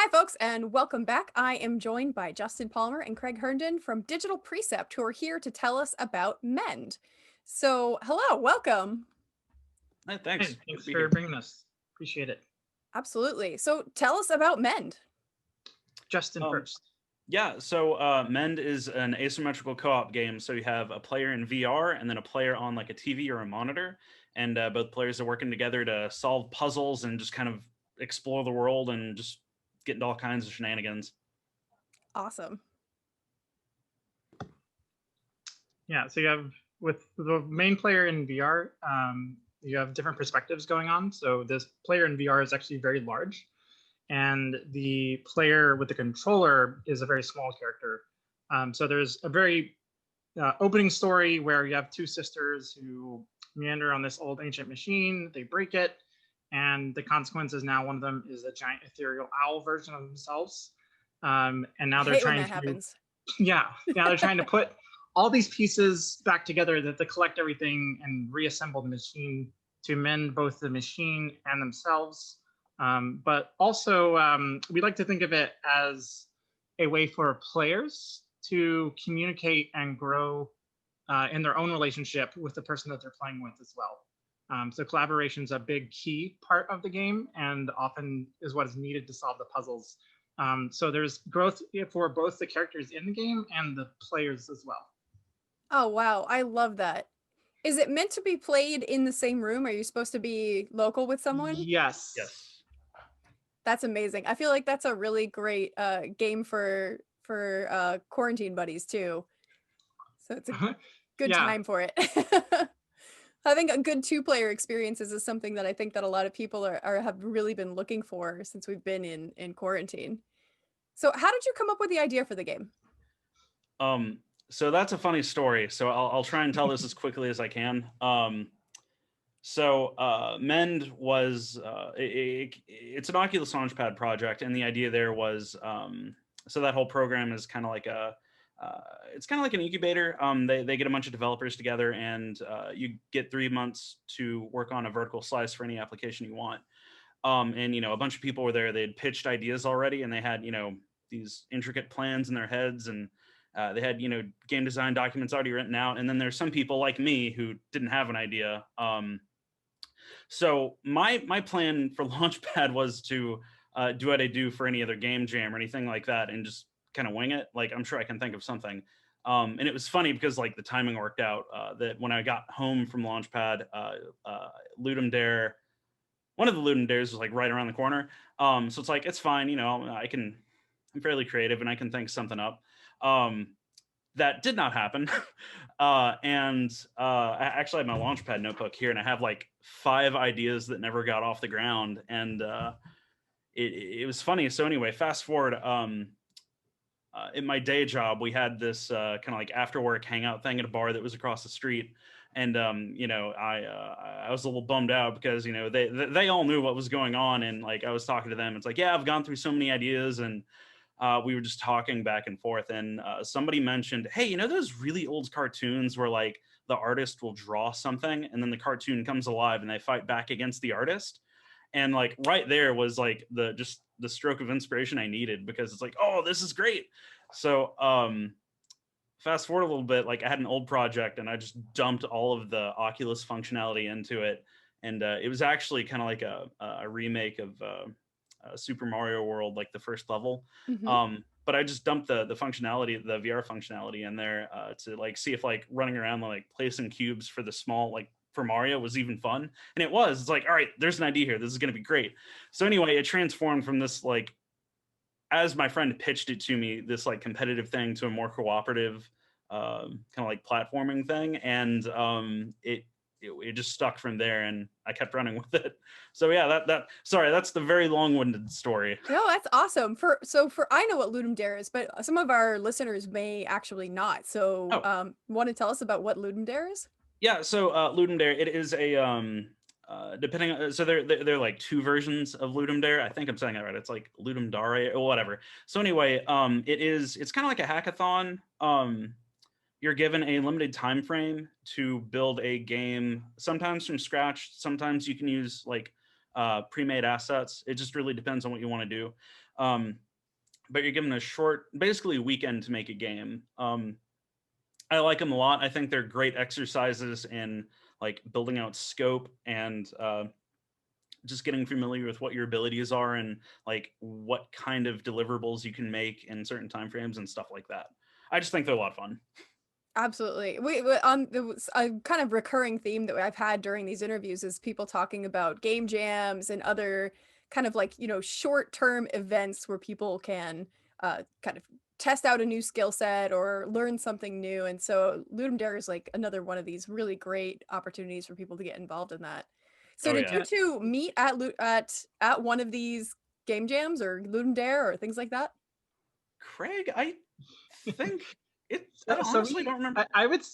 Hi, folks, and welcome back. I am joined by Justin Palmer and Craig Herndon from Digital Precept, who are here to tell us about Mend. So, hello, welcome. Hey, thanks. Hey, Good to thanks be for here. bringing us. Appreciate it. Absolutely. So, tell us about Mend. Justin Um, first. yeah, so Mend is an asymmetrical co-op game. So you have a player in VR and then a player on like a TV or a monitor, and both players are working together to solve puzzles and just kind of explore the world and just get into all kinds of shenanigans. Awesome. Yeah, so you have with the main player in VR, you have different perspectives going on. So this player in VR is actually very large, and the player with the controller is a very small character. So there's a very opening story where you have two sisters who meander on this old ancient machine. They break it, and the consequence is now one of them is a giant ethereal owl version of themselves. And I now they're hate when trying that to, happens. yeah, now they're trying to put all these pieces back together that to collect everything and reassemble the machine to mend both the machine and themselves. But also, we like to think of it as a way for players to communicate and grow in their own relationship with the person that they're playing with as well. So collaboration is a big key part of the game and often is what is needed to solve the puzzles. So there's growth for both the characters in the game and the players as well. Oh, wow. I love that. Is it meant to be played in the same room? Are you supposed to be local with someone? Yes. Yes. That's amazing. I feel like that's a really great game for quarantine buddies too. So it's a good Yeah. time for it. I think a good two-player experiences is something that I think that a lot of people are have really been looking for since we've been in quarantine. So how did you come up with the idea for the game? Um, so that's a funny story. So I'll try and tell this as quickly as I can. Mend was it's an Oculus Launchpad project, and the idea there was so that whole program is kind of like a it's kind of like an incubator. They get a bunch of developers together, and you get 3 months to work on a vertical slice for any application you want. And a bunch of people were there. They had pitched ideas already, and they had these intricate plans in their heads, and they had game design documents already written out. And then there's some people like me who didn't have an idea. So my plan for Launchpad was to do what I do for any other game jam or anything like that, and just kind of wing it. Like I'm sure I can think of something. And it was funny because like the timing worked out. That when I got home from Launchpad, Ludum Dare, one of the Ludum Dares was like right around the corner. So it's like it's fine. I'm fairly creative and I can think something up. Um, that did not happen. And I actually have my Launchpad notebook here, and I have like 5 ideas that never got off the ground. And it was funny. So anyway, fast forward. In my day job, we had this kind of like after work hangout thing at a bar that was across the street. And I was a little bummed out because they all knew what was going on, and like I was talking to them. It's like, yeah, I've gone through so many ideas, and we were just talking back and forth, and somebody mentioned, hey, those really old cartoons where like the artist will draw something and then the cartoon comes alive and they fight back against the artist. And like right there was like the stroke of inspiration I needed, because it's like, oh, this is great. So fast forward a little bit, like I had an old project and I just dumped all of the Oculus functionality into it. And it was actually kind of like a remake of Super Mario World, like the first level. Hmm. But I just dumped the functionality, the VR functionality in there to like see if like running around like placing cubes for the small, like for Mario, was even fun. And it was. It's like, all right, there's an idea here. This is going to be great. So anyway, it transformed from this like, as my friend pitched it to me, this like competitive thing to a more cooperative kind of like platforming thing. And it just stuck from there, and I kept running with it. So yeah, sorry, that's the very long-winded story. No, that's awesome. For I know what Ludum Dare is, but some of our listeners may actually not. So, Oh, want to tell us about what Ludum Dare is? yeah. So Ludum Dare, it is a depending on, so they're like two versions of Ludum Dare. I think I'm saying that right. It's like Ludum Dare or whatever. So anyway, it's kind of like a hackathon. You're given a limited time frame to build a game, sometimes from scratch. Sometimes you can use like pre-made assets. It just really depends on what you want to do. But you're given a short, basically weekend to make a game. I like them a lot. I think they're great exercises in like building out scope and just getting familiar with what your abilities are and like what kind of deliverables you can make in certain timeframes and stuff like that. I just think they're a lot of fun. Absolutely. There was a kind of recurring theme that I've had during these interviews is people talking about game jams and other kind of like, short-term events where people can kind of test out a new skill set or learn something new. And so Ludum Dare is like another one of these really great opportunities for people to get involved in that. So Oh did yeah. you two meet at one of these game jams or Ludum Dare or things like that? Craig, I think it. I So honestly don't remember.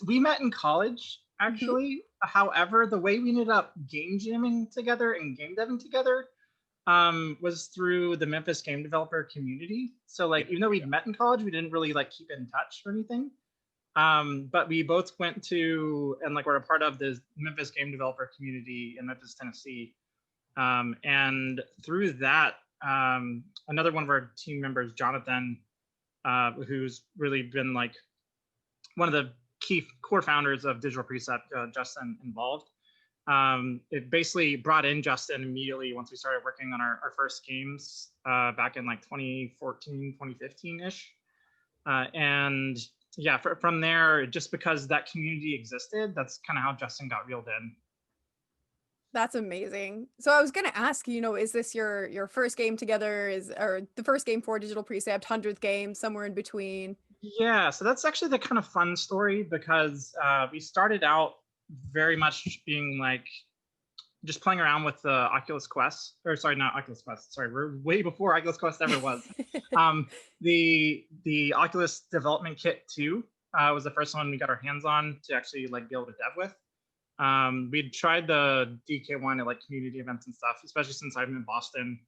we met in college Mhm. actually. However, the way we ended up game jamming together and game deving together was through the Memphis game developer community. So like, Yeah, even though we'd met in college, we didn't really like keep in touch or anything. But we both went to and like we're a part of the Memphis game developer community in Memphis, Tennessee. And through that, another one of our team members, Jonathan, who's really been like one of the key core founders of Digital Precept, Justin, involved. It basically brought in Justin immediately once we started working on our first games back in like 2014, 2015-ish. And yeah, from there, just because that community existed, that's kind of how Justin got reeled in. That's amazing. So I was gonna ask, is this your first game together? Or the first game for Digital Precept, 100th game, somewhere in between? Yeah, so that's actually the kind of fun story because we started out very much being like just playing around with the Oculus Quest, or sorry, not Oculus Quest. Sorry, we're way before Oculus Quest ever was. The Oculus Development Kit 2 was the first one we got our hands on to actually like be able to dev with. We'd tried the DK1 at like community events and stuff, especially since I'm in Boston,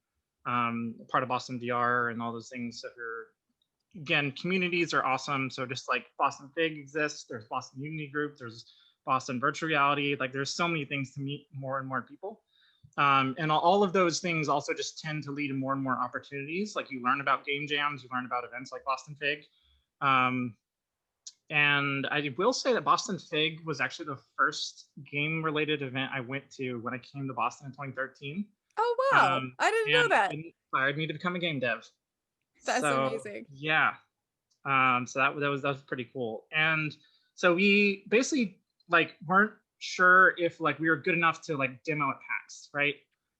part of Boston DR and all those things. So if you're, again, communities are awesome. So just like BostonFIG exists, there's Boston Unity Group, there's Boston Virtual Reality. Like there's so many things to meet more and more people. And all of those things also just tend to lead to more and more opportunities. Like you learn about game jams, you learn about events like BostonFIG. And I will say that BostonFIG was actually the first game-related event I went to when I came to Boston in 2013. Oh wow, I didn't know And that. it inspired me to become a game dev. That's So amazing. yeah, so that was pretty cool. And so we basically like weren't sure if like we were good enough to like demo at PAX, right?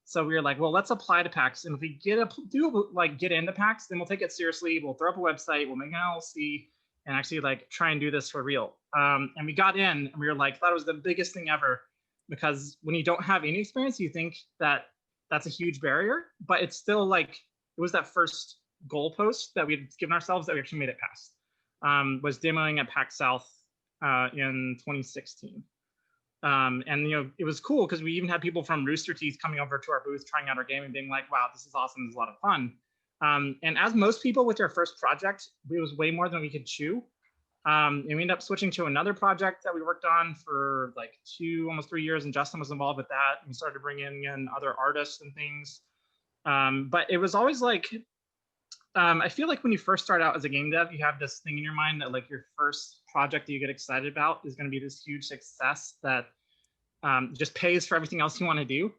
So we were like, well, let's apply to PAX, and if we get into PAX, then we'll take it seriously. We'll throw up a website, we'll make an LLC, and actually like try and do this for real. And we got in, and we were like, thought it was the biggest thing ever, because when you don't have any experience, you think that that's a huge barrier, but it's still like it was that first goalpost that we had given ourselves that we actually made it past. Was demoing at PAX South in 2016. And it was cool because we even had people from Rooster Teeth coming over to our booth, trying out our game and being like, wow, this is awesome, this is a lot of fun. And as most people with their first project, it was way more than we could chew. And we ended up switching to another project that we worked on for like almost 3 years, and Justin was involved with that. And we started bringing in other artists and things. But it was always like, I feel like when you first start out as a game dev, you have this thing in your mind that like your first project that you get excited about is going to be this huge success that just pays for everything else you want to do.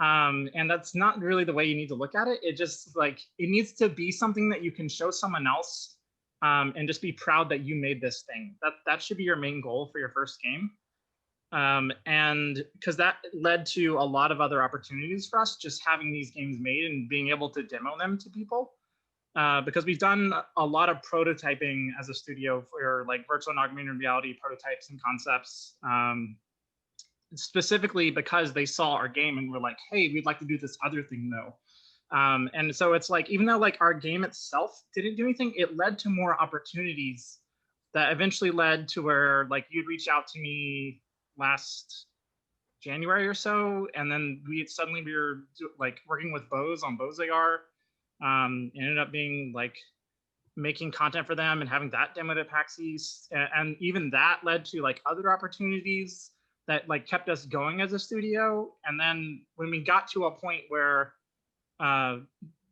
And that's not really the way you need to look at it. It just like, it needs to be something that you can show someone else and just be proud that you made this thing. That should be your main goal for your first game. And because that led to a lot of other opportunities for us, just having these games made and being able to demo them to people. Because we've done a lot of prototyping as a studio for like virtual and augmented reality prototypes and concepts, specifically because they saw our game and were like, hey, we'd like to do this other thing though. And so it's like, even though like our game itself didn't do anything, it led to more opportunities that eventually led to where like you'd reach out to me last January or so, and then we were like working with Bose on Bose AR. Ended up being like making content for them and having that demoed at PAX East, and even that led to like other opportunities that like kept us going as a studio. And then when we got to a point where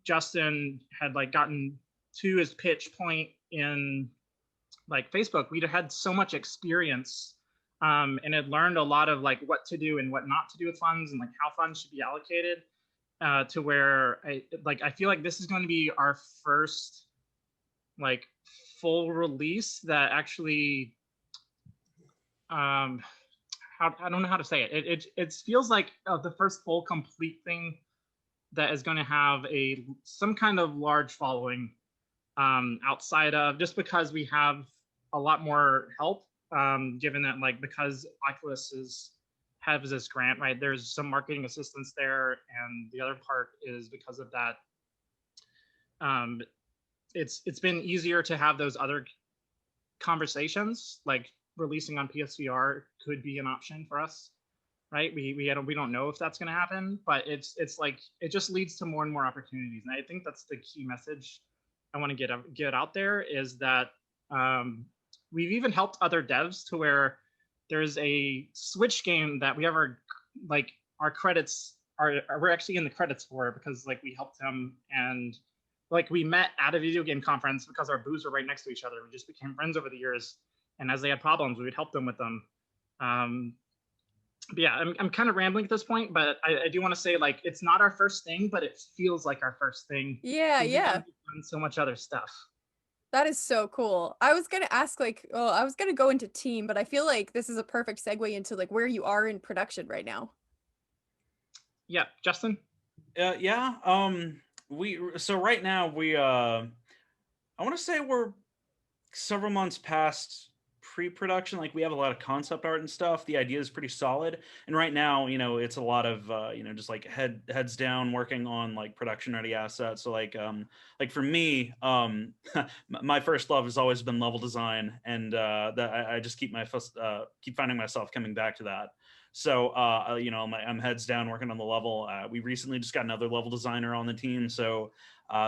Justin had like gotten to his pitch point in like Facebook, we'd had so much experience and had learned a lot of like what to do and what not to do with funds and like how funds should be allocated to where I feel like this is going to be our first like full release that actually I don't know how to say it. It feels like the first full complete thing that is going to have some kind of large following outside of, just because we have a lot more help, given that like because Oculus has this grant, right? There's some marketing assistance there, and the other part is because of that. It's been easier to have those other conversations, like releasing on PSVR could be an option for us, right? We don't know if that's going to happen, but it's like it just leads to more and more opportunities, and I think that's the key message I want to get out there, is that we've even helped other devs to where there's a Switch game that we have our credits are we're actually in the credits for, because like we helped them, and like we met at a video game conference because our booths were right next to each other. We just became friends over the years, and as they had problems, we would help them with them. But yeah, I'm kind of rambling at this point, but I do want to say like it's not our first thing, but it feels like our first thing. Yeah, yeah. We've done so much other stuff. That is so cool. I was gonna ask like, oh, I was gonna go into team, but I feel like this is a perfect segue into like where you are in production right now. Yeah, Justin. Yeah. So right now I want to say we're several months past pre-production. Like we have a lot of concept art and stuff. The idea is pretty solid, and right now it's a lot of just like heads down working on like production ready assets. So like for me, my first love has always been level design, and that I just keep finding myself coming back to that. So I'm heads down working on the level. We recently just got another level designer on the team, so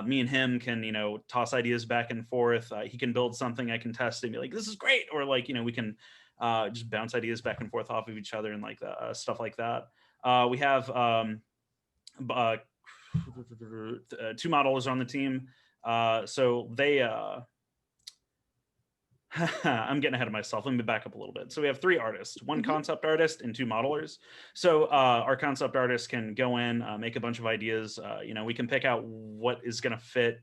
me and him can toss ideas back and forth. He can build something, I can test it and be like, this is great, or like we can just bounce ideas back and forth off of each other and like stuff like that. We have 2 modelers on the team, so they I'm getting ahead of myself. Let me back up a little bit. So we have 3 artists, 1 concept artist and 2 modelers. So our concept artist can go in, make a bunch of ideas. We can pick out what is going to fit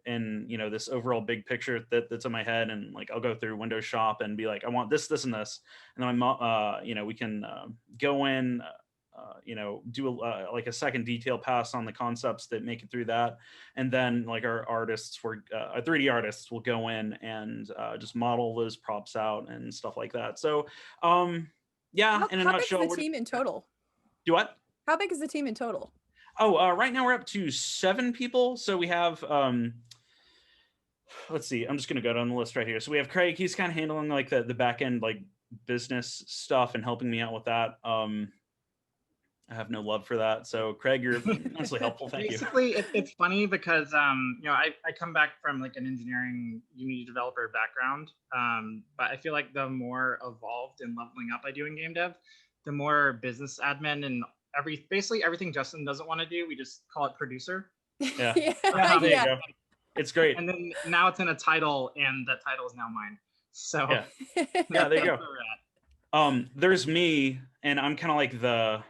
in this overall big picture that's in my head, and like I'll go through Windows Shop and be like, I want this, and this, and then we can go in. Do like a second detail pass on the concepts that make it through that, and then like our 3D artists will go in and just model those props out and stuff like that. So yeah, in a nutshell, how big is the team in total? Do what? How big is the team in total? Oh, right now we're up to 7 people. So we have let's see, I'm just gonna go down the list right here. So we have Craig. He's kind of handling like the back end like business stuff and helping me out with that. I have no love for that. So Craig, you're immensely helpful. Thank you. Basically, it's funny because I come back from like an engineering Unity developer background, but I feel like the more evolved and leveling up I do in game dev, the more business admin and basically everything Justin doesn't want to do, we just call it producer. Yeah. Yeah. There you go. It's great. And then now it's in a title, and that title is now mine. So yeah, there you go. There's me, and I'm kind of like the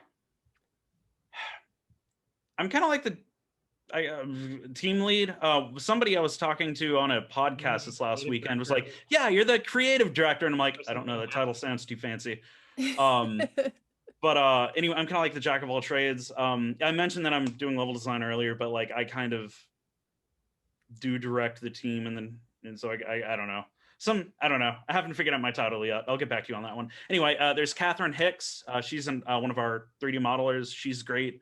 team lead. Somebody I was talking to on a podcast this last weekend was like, yeah, you're the creative director. And I'm like, I don't know, that title sounds too fancy. But anyway, I'm kind of like the jack of all trades. I mentioned that I'm doing level design earlier, but like I kind of do direct the team, and so I don't know. I don't know. I haven't figured out my title yet. I'll get back to you on that one. Anyway, there's Catherine Hicks. She's one of our 3D modelers. She's great.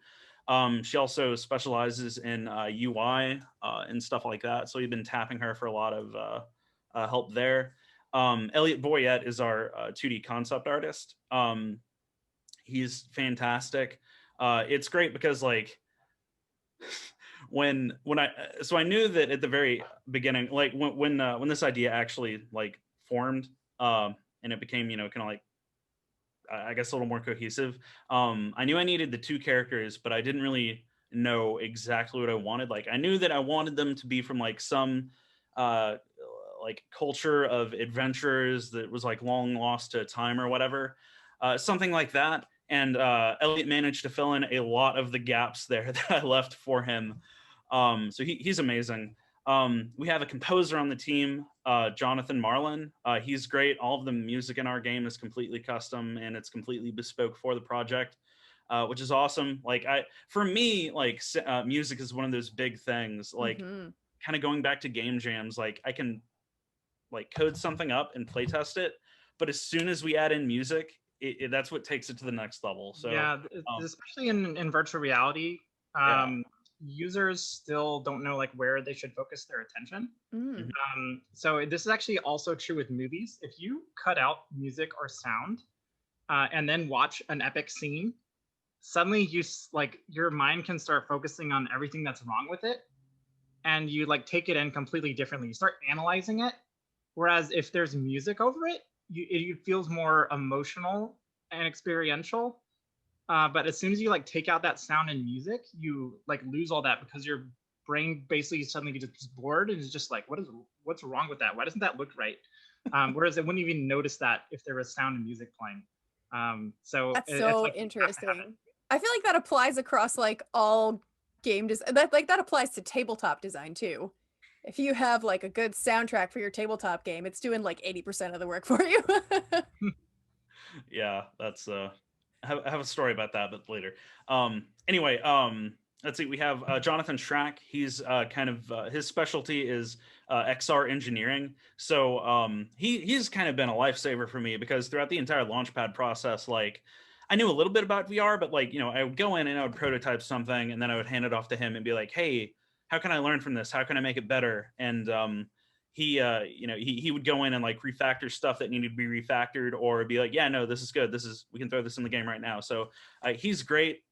She also specializes in UI and stuff like that. So we've been tapping her for a lot of help there. Elliot Boyette is our 2D concept artist. He's fantastic. It's great because like when I knew that at the very beginning, like when this idea actually like formed and it became kind of like I guess, a little more cohesive. I knew I needed the two characters, but I didn't really know exactly what I wanted. Like, I knew that I wanted them to be from like some uh, like culture of adventurers that was like long lost to time or whatever, something like that. And Elliot managed to fill in a lot of the gaps there that I left for him. So he's amazing. We have a composer on the team, Jonathan Marlin. He's great. All of the music in our game is completely custom and it's completely bespoke for the project, which is awesome. Like for me, like music is one of those big things. Like Mhm. kind of going back to game jams, like I can like code something up and play test it, but as soon as we add in music, that's what takes it to the next level. So Yeah, especially in virtual reality, yeah. users still don't know like where they should focus their attention. Mm. So this is actually also true with movies. If you cut out music or sound and then watch an epic scene, suddenly like your mind can start focusing on everything that's wrong with it, and you like take it in completely differently. You start analyzing it. Whereas if there's music over it, it feels more emotional and experiential. But as soon as you like take out that sound and music, you like lose all that because your brain basically suddenly gets bored and is just like, what's wrong with that? Why doesn't that look right? Whereas it wouldn't even notice that if there was sound and music playing. So That's it's so like you have to have it. interesting. I feel like that applies across like all game design. That applies to tabletop design too. If you have like a good soundtrack for your tabletop game, it's doing like 80% of the work for you. Yeah, that's I have a story about that, but later. Anyway, let's see. We have Jonathan Schrack. He's kind of his specialty is XR engineering. So he's kind of been a lifesaver for me because throughout the entire Launchpad process, like I knew a little bit about VR, but like I would go in and I would prototype something, and then I would hand it off to him and be like, "Hey, how can I learn from this? How can I make it better?" And he would go in and like refactor stuff that needed to be refactored, or be like, yeah, no, this is good, we can throw this in the game right now. So he's great.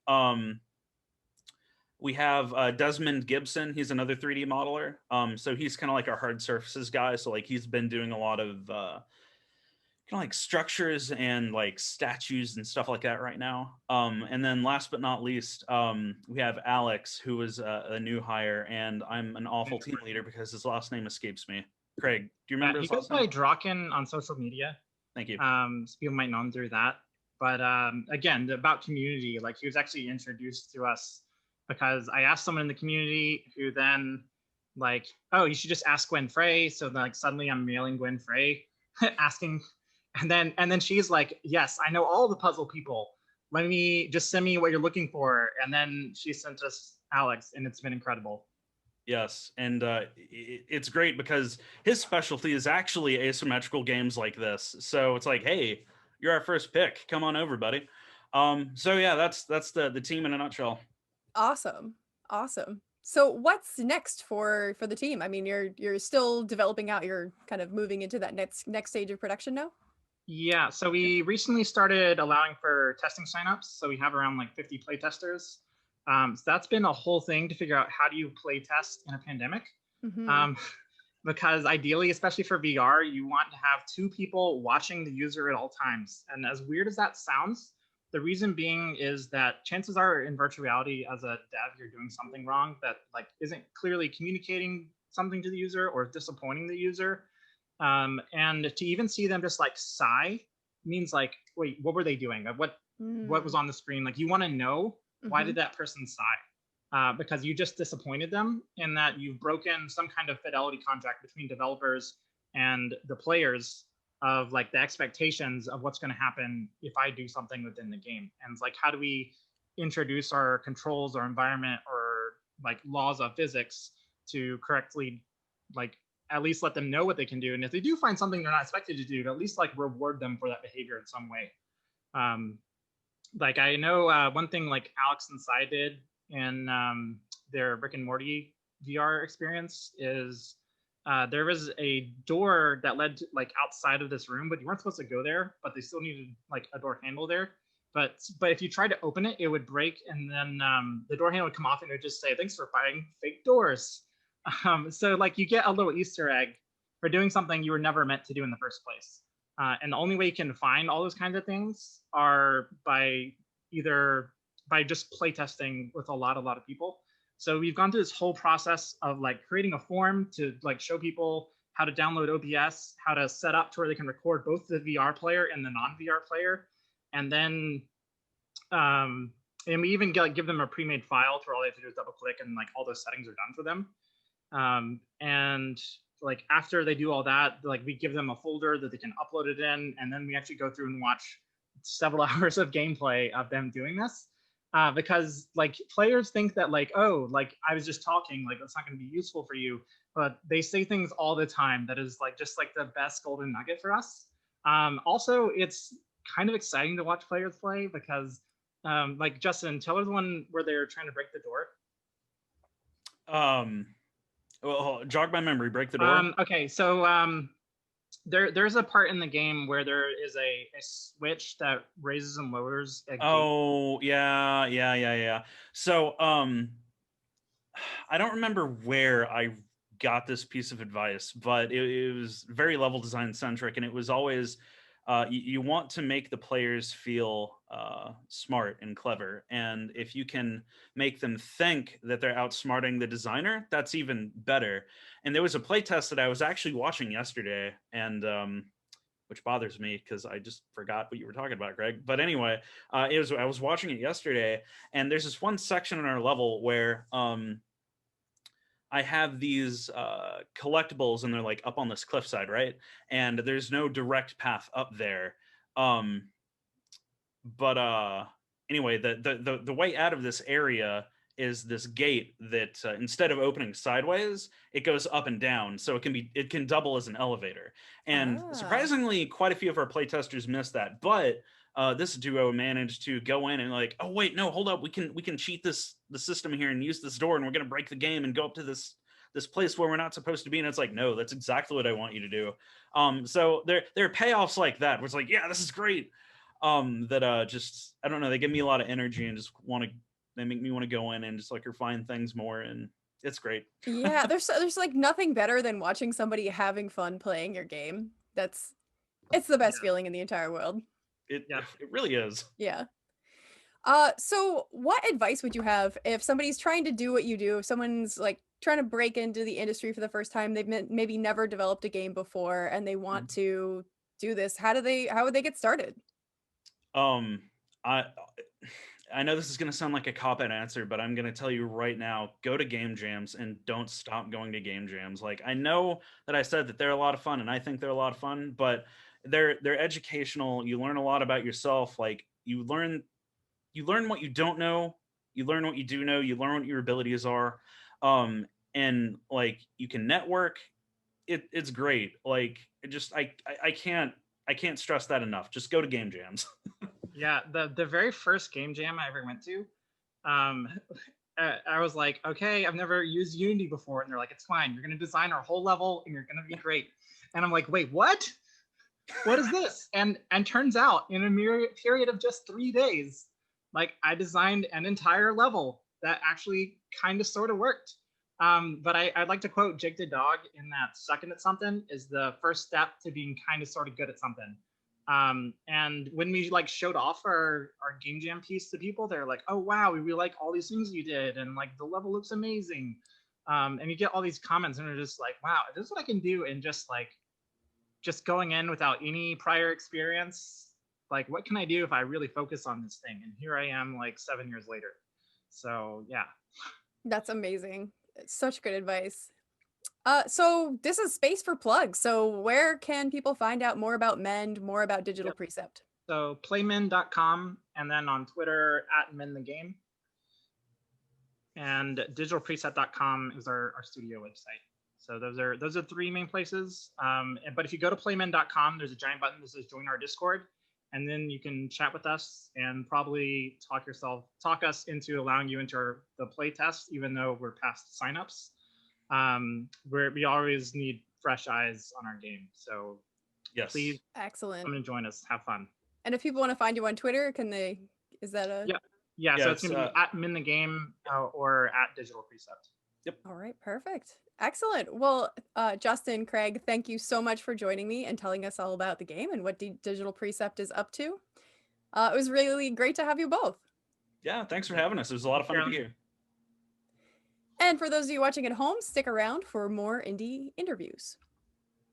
We have Desmond Gibson. He's another 3D modeler. So he's kind of like our hard surfaces guy. So like he's been doing a lot of kind of like structures and like statues and stuff like that right now. And then last but not least, we have Alex, who is a new hire, and I'm an awful team leader because his last name escapes me. Craig, do you Yeah, remember he his goes last by name? Draken on social media. Thank you. So people might know him through that. But again, about community, like he was actually introduced to us because I asked someone in the community who then like, oh, you should just ask Gwen Frey. So then, like suddenly I'm mailing Gwen Frey, asking, and then she's like, yes, I know all the puzzle people. Let me just send me what you're looking for. And then she sent us Alex, and it's been incredible. Yes, and it's great because his specialty is actually asymmetrical games like this. So it's like, hey, you're our first pick. Come on over, buddy. So yeah, that's the team in a nutshell. Awesome. Awesome. So what's next for the team? I mean, you're still developing out, you're kind of moving into that next stage of production now? Yeah, so we recently started allowing for testing signups. So we have around like 50 playtesters. So that's been a whole thing to figure out how do you play test in a pandemic. Mhm. Um, because ideally, especially for VR, you want to have two people watching the user at all times. And as weird as that sounds, the reason being is that chances are in virtual reality, as a dev, you're doing something wrong that like isn't clearly communicating something to the user or disappointing the user. And to even see them just like sigh means like, wait, what were they doing? What was Mm. on the screen? Like you want to know why Mhm. did that person sigh? Because you just disappointed them in that you've broken some kind of fidelity contract between developers and the players of like the expectations of what's going to happen if I do something within the game. And it's like, how do we introduce our controls or environment or like laws of physics to correctly like at least let them know what they can do. And if they do find something they're not expected to do, to at least like reward them for that behavior in some way. Um, like I know one thing like Alex and Cy did in their Rick and Morty VR experience is there was a door that led to, like outside of this room, but you weren't supposed to go there, but they still needed like a door handle there. But if you tried to open it, it would break, and then the door handle would come off, and it would just say, "Thanks for buying fake doors." So like you get a little Easter egg for doing something you were never meant to do in the first place. And the only way you can find all those kinds of things are by either by just playtesting with a lot of people. So we've gone through this whole process of like creating a form to like show people how to download OBS, how to set up to where they can record both the VR player and the non-VR player, and then and we even give them a pre-made file to where all they have to do is double click and like all those settings are done for them. And like after they do all that, like we give them a folder that they can upload it in, and then we actually go through and watch several hours of gameplay of them doing this. Because like players think that like, oh, like I was just talking, like that's not going to be useful for you, but they say things all the time that is like just like the best golden nugget for us. Also, it's kind of exciting to watch players play because like Justin, tell her the one where they're trying to break the door. Well, jog my memory. Break the door. Okay, so there's a part in the game where there is a switch that raises and lowers a gate. Oh yeah. So I don't remember where I got this piece of advice, but it was very level design centric, and it was always you want to make the players feel smart and clever, and if you can make them think that they're outsmarting the designer, that's even better. And there was a playtest that I was actually watching yesterday, and which bothers me because I just forgot what you were talking about, Greg. But anyway, I was watching it yesterday, and there's this one section in our level where I have these collectibles, and they're like up on this cliffside, right? And there's no direct path up there. But anyway, the way out of this area is this gate that instead of opening sideways, it goes up and down, so it can double as an elevator. And surprisingly, quite a few of our playtesters missed that, but this duo managed to go in and like, oh wait, no, hold up, we can cheat the system here and use this door, and we're gonna break the game and go up to this place where we're not supposed to be. And it's like, no, that's exactly what I want you to do. So there are payoffs like that where it's like, yeah, this is great. That just, I don't know, they give me a lot of energy and just they make me want to go in and just like refine things more, and it's great. Yeah, there's like nothing better than watching somebody having fun playing your game. It's the best feeling in the entire world. It really is. Yeah. So what advice would you have if somebody's trying to do what you do, if someone's like trying to break into the industry for the first time, they've maybe never developed a game before and they want to do this, how would they get started? I know this is going to sound like a cop-out answer, but I'm going to tell you right now, go to game jams and don't stop going to game jams. Like, I know that I said that they're a lot of fun, and I think they're a lot of fun, but they're educational. You learn a lot about yourself. Like, you learn what you don't know, you learn what you do know, you learn what your abilities are. And like, you can network. It's great. Like, I can't stress that enough. Just go to game jams. Yeah, the very first game jam I ever went to, I was like, okay, I've never used Unity before, and they're like, it's fine, you're gonna design our whole level, and you're gonna be great. And I'm like, wait, what? What is this? And turns out, in a mere period of just 3 days, like I designed an entire level that actually kind of sort of worked. But I'd like to quote Jake the Dog in that sucking at something is the first step to being kind of sort of good at something. And when we like showed off our game jam piece to people, they're like, oh wow, we really like all these things you did, and like the level looks amazing. And you get all these comments, and they're just like, wow, this is what I can do in just going in without any prior experience. Like, what can I do if I really focus on this thing? And here I am like 7 years later. So yeah. That's amazing. Such good advice. So this is space for plugs. So where can people find out more about Mend, more about Digital Precept? So playmend.com, and then on Twitter @mendthegame. And digitalprecept.com is our studio website. So those are 3 main places. But if you go to playmend.com, there's a giant button that says join our Discord, and then you can chat with us and probably talk us into allowing you into the play test, even though we're past signups. We always need fresh eyes on our game. So yes, please, excellent, come and join us. Have fun. And if people want to find you on Twitter, can they? Is that a? Yeah. So it's gonna be @MinTheGame or @DigitalPrecept. All right, perfect. Excellent. Well, Justin, Craig, thank you so much for joining me and telling us all about the game and what Digital Precept is up to. It was really great to have you both. Yeah, thanks for having us. It was a lot of fun to be Carolyn. here. And for those of you watching at home, stick around for more indie interviews.